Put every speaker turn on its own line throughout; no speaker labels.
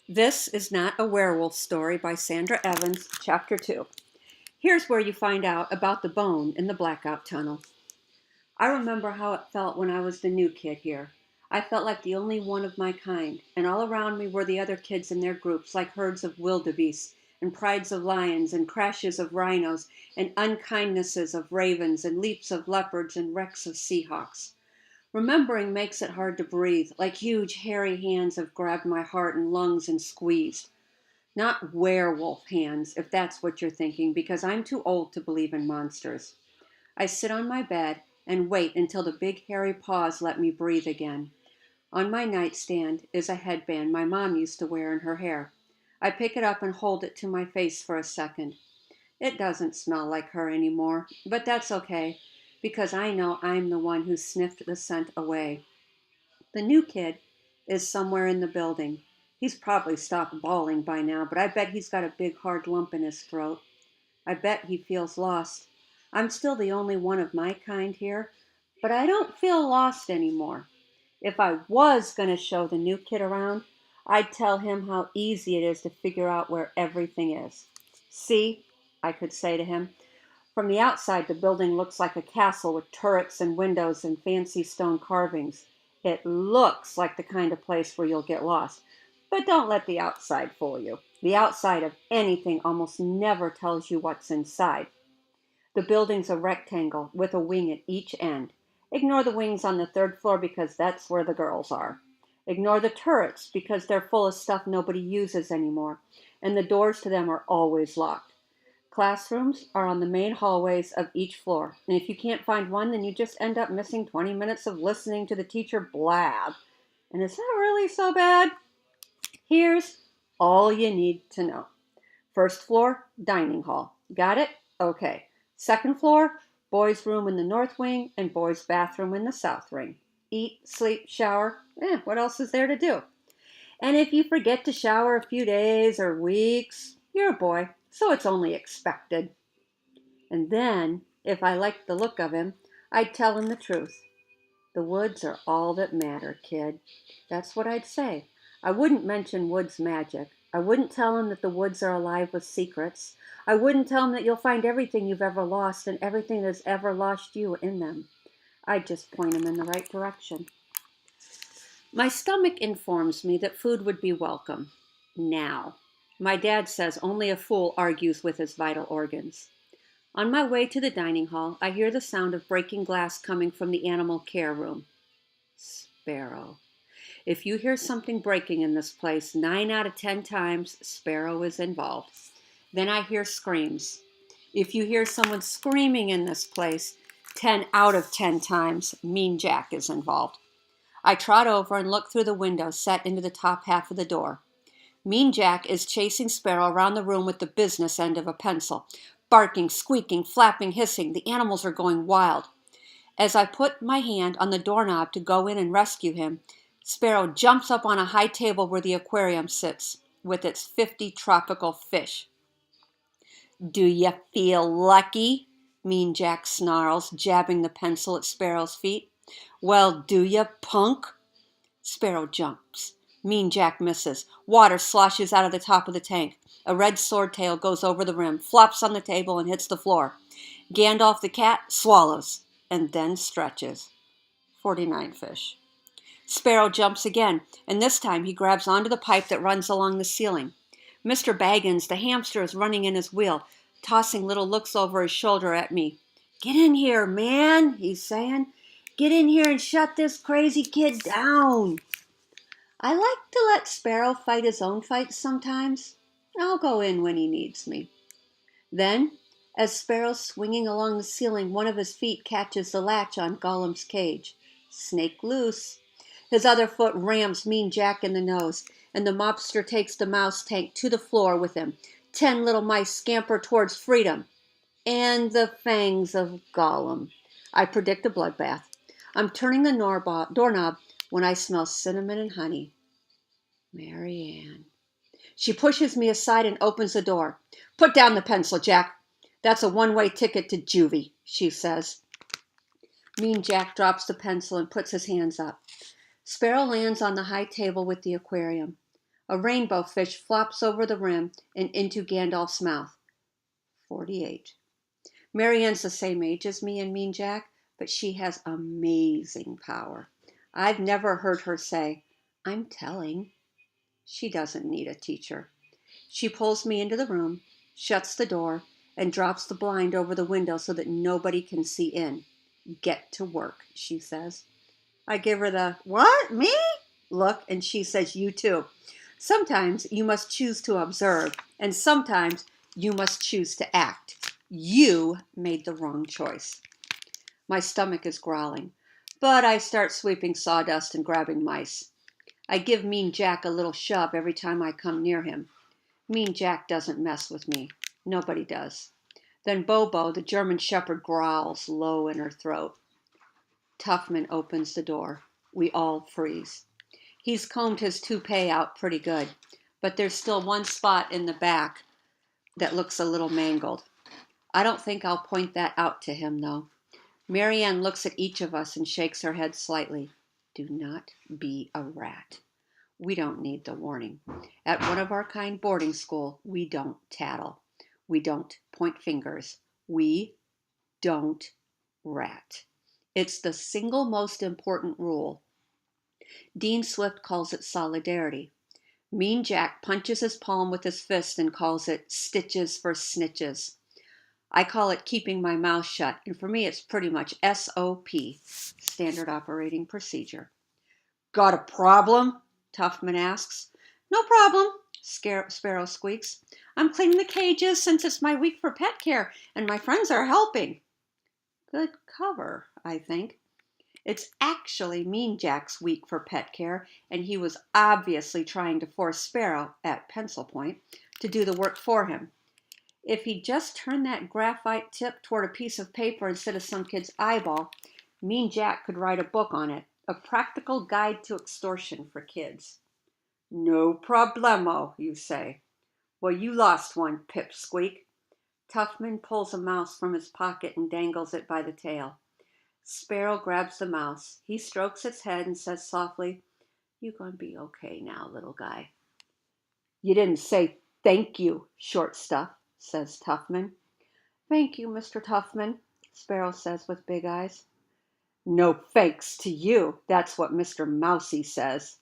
This is not a werewolf story by Sandra Evans, Chapter 2. Here's where you find out about the bone in the blackout tunnel. I remember how it felt when I was the new kid here. I felt like the only one of my kind, and all around me were the other kids in their groups, like herds of wildebeest, and prides of lions, and crashes of rhinos, and unkindnesses of ravens, and leaps of leopards, and wrecks of seahawks. Remembering makes it hard to breathe, like huge hairy hands have grabbed my heart and lungs and squeezed. Not werewolf hands, if that's what you're thinking, because I'm too old to believe in monsters. I sit on my bed and wait until the big hairy paws let me breathe again. On my nightstand is a headband my mom used to wear in her hair. I pick it up and hold it to my face for a second. It doesn't smell like her anymore, but that's okay, because I know I'm the one who sniffed the scent away. The new kid is somewhere in the building. He's probably stopped bawling by now, but I bet he's got a big hard lump in his throat. I bet he feels lost. I'm still the only one of my kind here, but I don't feel lost anymore. If I was going to show the new kid around, I'd tell him how easy it is to figure out where everything is. See, I could say to him, from the outside the building looks like a castle with turrets and windows and fancy stone carvings. It looks like the kind of place where you'll get lost. But don't let the outside fool you. The outside of anything almost never tells you what's inside. The building's a rectangle with a wing at each end. Ignore the wings on the third floor because that's where the girls are. Ignore the turrets because they're full of stuff nobody uses anymore, and the doors to them are always locked. Classrooms are on the main hallways of each floor, and if you can't find one, then you just end up missing 20 minutes of listening to the teacher blab. And is that really so bad? Here's all you need to know. First floor, dining hall. Got it? Okay. Second floor, boys' room in the north wing and boys' bathroom in the south wing. Eat, sleep, shower. What else is there to do? And if you forget to shower a few days or weeks, you're a boy, so it's only expected. And then, if I liked the look of him, I'd tell him the truth. The woods are all that matter, kid. That's what I'd say. I wouldn't mention woods magic. I wouldn't tell him that the woods are alive with secrets. I wouldn't tell him that you'll find everything you've ever lost and everything that's ever lost you in them. I'd just point him in the right direction. My stomach informs me that food would be welcome. Now. My dad says only a fool argues with his vital organs. On my way to the dining hall, I hear the sound of breaking glass coming from the animal care room. Sparrow. If you hear something breaking in this place, 9 out of 10 times, Sparrow is involved. Then I hear screams. If you hear someone screaming in this place, 10 out of 10 times, Mean Jack is involved. I trot over and look through the window set into the top half of the door. Mean Jack is chasing Sparrow around the room with the business end of a pencil. Barking, squeaking, flapping, hissing, the animals are going wild. As I put my hand on the doorknob to go in and rescue him, Sparrow jumps up on a high table where the aquarium sits, with its 50 tropical fish. Do you feel lucky? Mean Jack snarls, jabbing the pencil at Sparrow's feet. Well, do you, punk? Sparrow jumps. Mean Jack misses. Water sloshes out of the top of the tank. A red swordtail goes over the rim, flops on the table, and hits the floor. Gandalf the cat swallows, and then stretches. 49 fish. Sparrow jumps again, and this time he grabs onto the pipe that runs along the ceiling. Mr. Baggins, the hamster, is running in his wheel, tossing little looks over his shoulder at me. Get in here, man, he's saying. Get in here and shut this crazy kid down. I like to let Sparrow fight his own fights sometimes. I'll go in when he needs me. Then, as Sparrow's swinging along the ceiling, one of his feet catches the latch on Gollum's cage. Snake loose. His other foot rams Mean Jack in the nose, and the mobster takes the mouse tank to the floor with him. 10 little mice scamper towards freedom. And the fangs of Gollum. I predict a bloodbath. I'm turning the doorknob when I smell cinnamon and honey. Marianne. She pushes me aside and opens the door. Put down the pencil, Jack. That's a one-way ticket to juvie, she says. Mean Jack drops the pencil and puts his hands up. Sparrow lands on the high table with the aquarium. A rainbow fish flops over the rim and into Gandalf's mouth. 48. Marianne's the same age as me and Mean Jack, but she has amazing power. I've never heard her say, "I'm telling." She doesn't need a teacher. She pulls me into the room, shuts the door, and drops the blind over the window so that nobody can see in. "Get to work," she says. I give her the, "What, me?" look, and she says, "You too. Sometimes you must choose to observe, and sometimes you must choose to act. You made the wrong choice." My stomach is growling, but I start sweeping sawdust and grabbing mice. I give Mean Jack a little shove every time I come near him. Mean Jack doesn't mess with me. Nobody does. Then Bobo, the German shepherd, growls low in her throat. Tuffman opens the door. We all freeze. He's combed his toupee out pretty good, but there's still one spot in the back that looks a little mangled. I don't think I'll point that out to him, though. Marianne looks at each of us and shakes her head slightly. Do not be a rat. We don't need the warning. At one of our kind boarding school, we don't tattle. We don't point fingers. We don't rat. It's the single most important rule. Dean Swift calls it solidarity. Mean Jack punches his palm with his fist and calls it stitches for snitches. I call it keeping my mouth shut, and for me it's pretty much SOP, standard operating procedure. Got a problem? Tuffman asks. No problem, Sparrow squeaks. I'm cleaning the cages since it's my week for pet care, and my friends are helping. Good cover, I think. It's actually Mean Jack's week for pet care, and he was obviously trying to force Sparrow, at pencil point, to do the work for him. If he just turned that graphite tip toward a piece of paper instead of some kid's eyeball, Mean Jack could write a book on it, a practical guide to extortion for kids. No problemo, you say. Well, you lost one, Pipsqueak. Tuffman pulls a mouse from his pocket and dangles it by the tail. Sparrow grabs the mouse. He strokes its head and says softly, "You gonna be okay now, little guy." "You didn't say thank you, short stuff," says Tuffman. "Thank you, Mr. Tuffman," Sparrow says with big eyes. "No thanks to you. That's what Mr. Mousy says."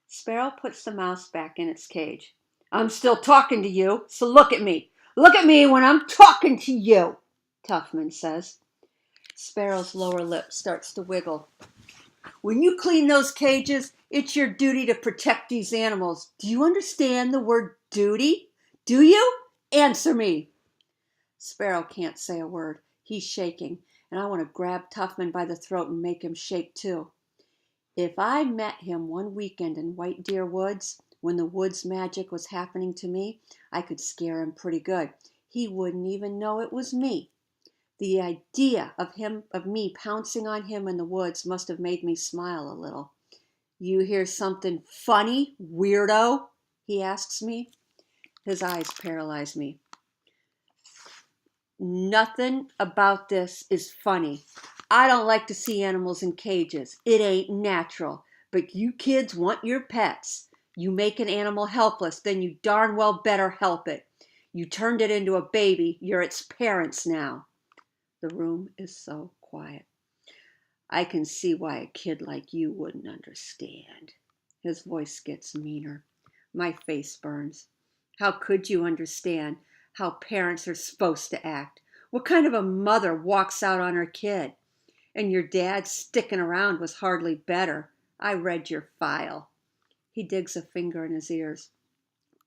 Sparrow puts the mouse back in its cage. "I'm still talking to you, so look at me. Look at me when I'm talking to you," Tuffman says. Sparrow's lower lip starts to wiggle. "When you clean those cages, it's your duty to protect these animals. Do you understand the word duty? Do you? Answer me." Sparrow can't say a word. He's shaking, and I want to grab Tuffman by the throat and make him shake too. If I met him one weekend in White Deer Woods, when the woods magic was happening to me, I could scare him pretty good. He wouldn't even know it was me. The idea of me pouncing on him in the woods must have made me smile a little. "You hear something funny, weirdo?" he asks me. His eyes paralyze me. "Nothing about this is funny. I don't like to see animals in cages. It ain't natural. But you kids want your pets. You make an animal helpless, then you darn well better help it. You turned it into a baby. You're its parents now." The room is so quiet. "I can see why a kid like you wouldn't understand." His voice gets meaner. My face burns. How could you understand how parents are supposed to act? What kind of a mother walks out on her kid? And your dad sticking around was hardly better. I read your file. He digs a finger in his ears.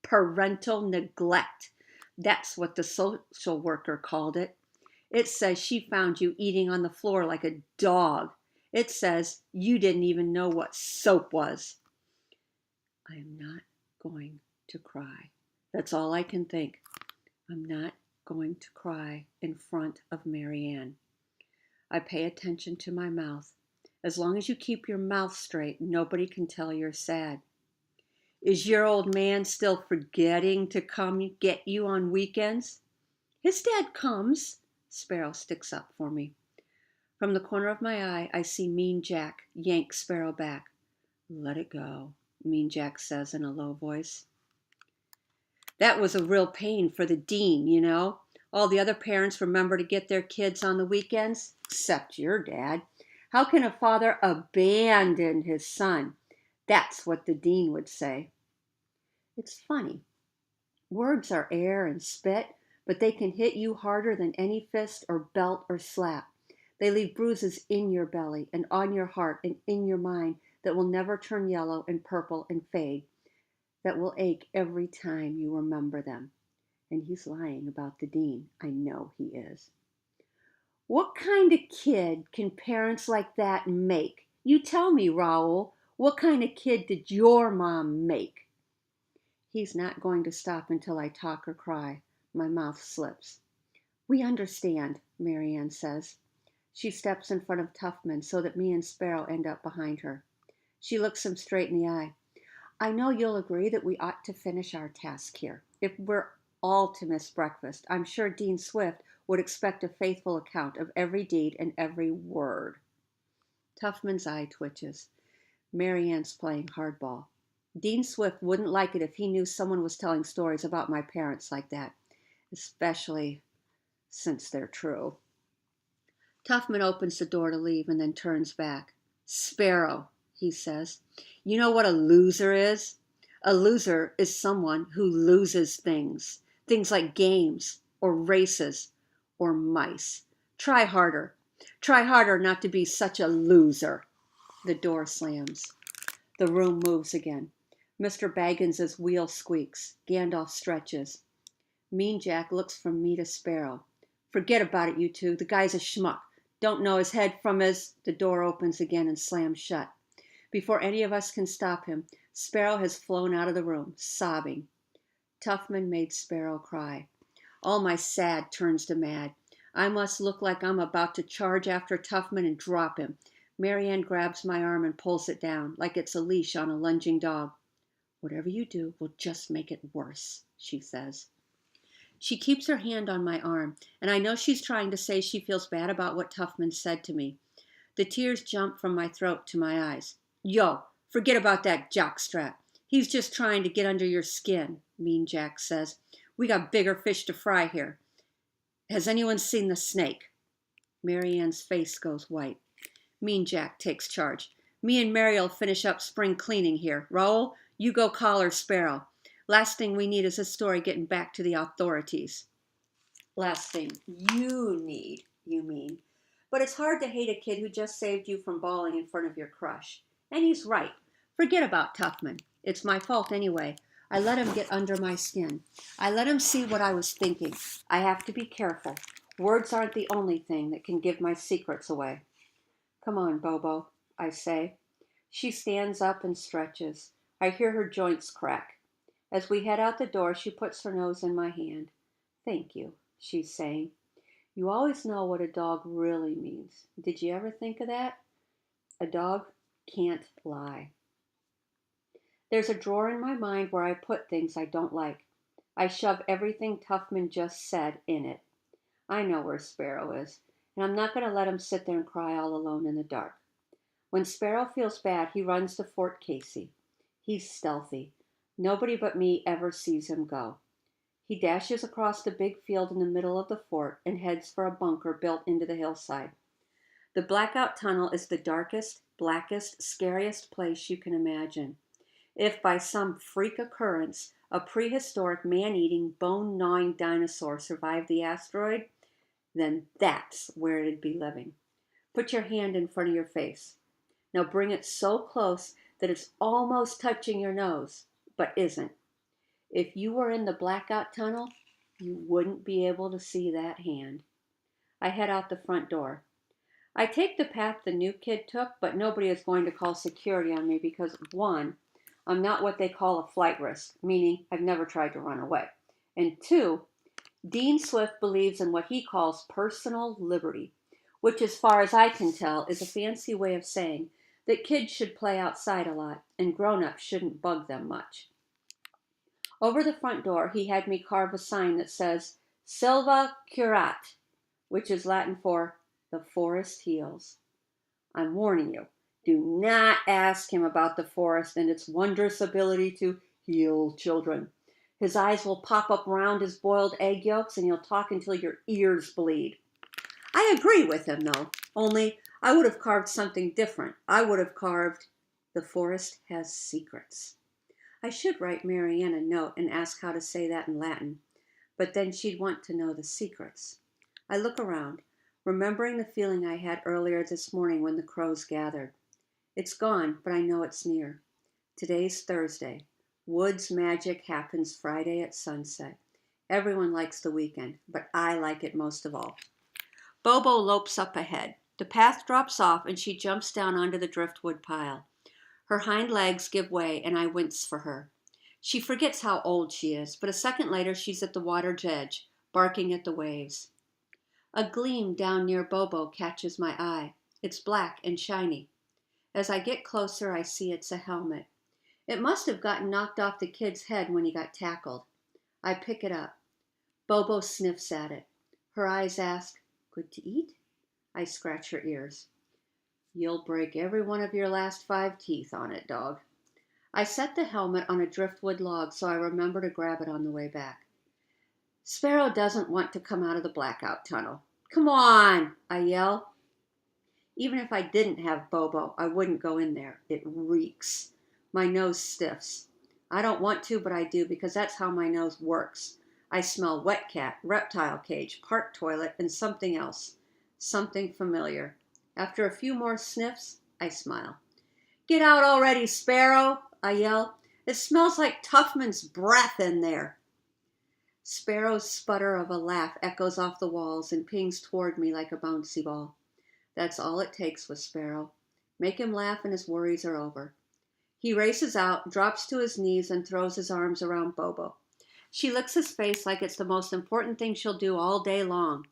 Parental neglect. That's what the social worker called it. It says she found you eating on the floor like a dog. It says you didn't even know what soap was. I am not going to cry. That's all I can think. I'm not going to cry in front of Marianne. I pay attention to my mouth. As long as you keep your mouth straight, nobody can tell you're sad. Is your old man still forgetting to come get you on weekends? His dad comes. Sparrow sticks up for me. From the corner of my eye, I see Mean Jack yank Sparrow back. Let it go. Mean Jack says in a low voice. That was a real pain for the dean, you know. All the other parents remember to get their kids on the weekends, except your dad. How can a father abandon his son? That's what the dean would say. It's funny. Words are air and spit, but they can hit you harder than any fist or belt or slap. They leave bruises in your belly and on your heart and in your mind that will never turn yellow and purple and fade, that will ache every time you remember them. And he's lying about the dean. I know he is. What kind of kid can parents like that make? You tell me, Raoul. What kind of kid did your mom make? He's not going to stop until I talk or cry. My mouth slips. We understand, Marianne says. She steps in front of Tuffman so that me and Sparrow end up behind her. She looks him straight in the eye. I know you'll agree that we ought to finish our task here. If we're all to miss breakfast, I'm sure Dean Swift would expect a faithful account of every deed and every word. Tuffman's eye twitches. Marianne's playing hardball. Dean Swift wouldn't like it if he knew someone was telling stories about my parents like that, especially since they're true. Tuffman opens the door to leave and then turns back. Sparrow, he says, you know what a loser is? A loser is someone who loses things. Things like games or races or mice. Try harder. Try harder not to be such a loser. The door slams. The room moves again. Mr. Baggins's wheel squeaks. Gandalf stretches. Mean Jack looks from me to Sparrow. Forget about it, you two. The guy's a schmuck. Don't know his head from his... The door opens again and slams shut. Before any of us can stop him, Sparrow has flown out of the room, sobbing. Tuffman made Sparrow cry. All my sad turns to mad. I must look like I'm about to charge after Tuffman and drop him. Marianne grabs my arm and pulls it down, like it's a leash on a lunging dog. Whatever you do will just make it worse, she says. She keeps her hand on my arm, and I know she's trying to say she feels bad about what Tuffman said to me. The tears jump from my throat to my eyes. Yo, forget about that jockstrap. He's just trying to get under your skin, Mean Jack says. We got bigger fish to fry here. Has anyone seen the snake? Marianne's face goes white. Mean Jack takes charge. Me and Mary'll finish up spring cleaning here. Raoul, you go collar Sparrow. Last thing we need is this story getting back to the authorities. Last thing you need, you mean. But it's hard to hate a kid who just saved you from bawling in front of your crush. And he's right. Forget about Tuffman. It's my fault anyway. I let him get under my skin. I let him see what I was thinking. I have to be careful. Words aren't the only thing that can give my secrets away. Come on, Bobo, I say. She stands up and stretches. I hear her joints crack. As we head out the door, she puts her nose in my hand. Thank you, she's saying. You always know what a dog really means. Did you ever think of that? A dog can't lie. There's a drawer in my mind where I put things I don't like. I shove everything Tuffman just said in it. I know where Sparrow is, and I'm not going to let him sit there and cry all alone in the dark. When Sparrow feels bad, he runs to Fort Casey. He's stealthy. Nobody but me ever sees him go. He dashes across the big field in the middle of the fort and heads for a bunker built into the hillside. The blackout tunnel is the darkest, blackest, scariest place you can imagine. If by some freak occurrence a prehistoric man-eating, bone-gnawing dinosaur survived the asteroid, then that's where it'd be living. Put your hand in front of your face. Now bring it so close that it's almost touching your nose, but isn't. If you were in the blackout tunnel, you wouldn't be able to see that hand. I head out the front door. I take the path the new kid took, but nobody is going to call security on me because, one, I'm not what they call a flight risk, meaning I've never tried to run away. And two, Dean Swift believes in what he calls personal liberty, which, as far as I can tell, is a fancy way of saying that kids should play outside a lot and grown-ups shouldn't bug them much. Over the front door, he had me carve a sign that says, Silva Curat, which is Latin for the forest heals. I'm warning you, Do not ask him about the forest and its wondrous ability to heal children. His eyes will pop up round his boiled egg yolks and he'll talk until your ears bleed. I agree with him, though, only I would have carved something different. I would have carved, "The forest has secrets." I should write Marianne a note and ask how to say that in Latin, but then she'd want to know the secrets. I look around, remembering the feeling I had earlier this morning when the crows gathered. It's gone, but I know it's near. Today's Thursday. Woods magic happens Friday at sunset. Everyone likes the weekend, but I like it most of all. Bobo lopes up ahead. The path drops off and she jumps down onto the driftwood pile. Her hind legs give way and I wince for her. She forgets how old she is, but a second later she's at the water's edge, barking at the waves. A gleam down near Bobo catches my eye. It's black and shiny. As I get closer, I see it's a helmet. It must have gotten knocked off the kid's head when he got tackled. I pick it up. Bobo sniffs at it. Her eyes ask, "Good to eat?" I scratch her ears. "You'll break every one of your last 5 teeth on it, dog." I set the helmet on a driftwood log so I remember to grab it on the way back. Sparrow doesn't want to come out of the blackout tunnel. "Come on," I yell. Even if I didn't have Bobo, I wouldn't go in there. It reeks. My nose stiffs. I don't want to, but I do because that's how my nose works. I smell wet cat, reptile cage, park toilet, and something else. Something familiar. After a few more sniffs, I smile. "Get out already, Sparrow," I yell. "It smells like Tuffman's breath in there." Sparrow's sputter of a laugh echoes off the walls and pings toward me like a bouncy ball. That's all it takes with Sparrow. Make him laugh and his worries are over. He races out, drops to his knees, and throws his arms around Bobo. She licks his face like it's the most important thing she'll do all day long.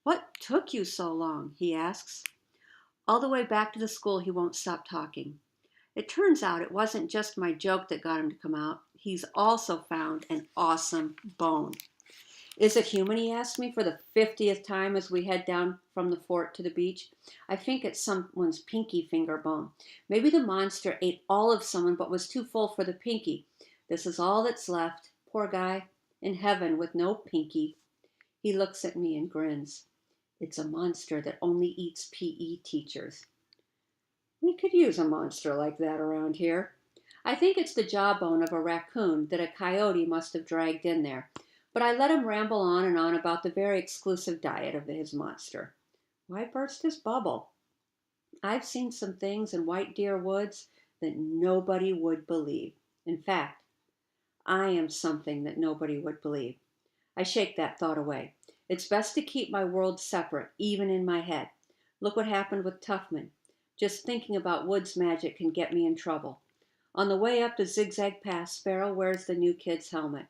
"What took you so long?" he asks. All the way back to the school, he won't stop talking. It turns out it wasn't just my joke that got him to come out. He's also found an awesome bone. "Is it human?" he asks me for the 50th time as we head down from the fort to the beach. I think it's someone's pinky finger bone. Maybe the monster ate all of someone but was too full for the pinky. This is all that's left. Poor guy. In heaven with no pinky. He looks at me and grins. It's a monster that only eats PE teachers. We could use a monster like that around here. I think it's the jawbone of a raccoon that a coyote must have dragged in there. But I let him ramble on and on about the very exclusive diet of his monster. Why burst his bubble? I've seen some things in White Deer Woods that nobody would believe. In fact, I am something that nobody would believe. I shake that thought away. It's best to keep my world separate, even in my head. Look what happened with Tuffman. Just thinking about woods magic can get me in trouble. On the way up the zigzag path, Sparrow wears the new kid's helmet.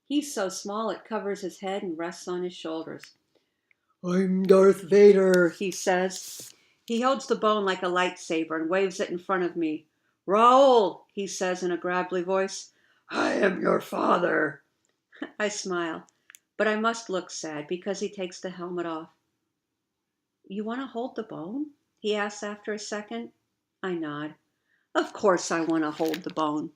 He's so small it covers his head and rests on his shoulders. "I'm Darth Vader," he says. He holds the bone like a lightsaber and waves it in front of me. "Raoul," he says in a gravelly voice. "I am your father." I smile, but I must look sad because he takes the helmet off. "You want to hold the bone?" he asks after a second. I nod. Of course I want to hold the bone.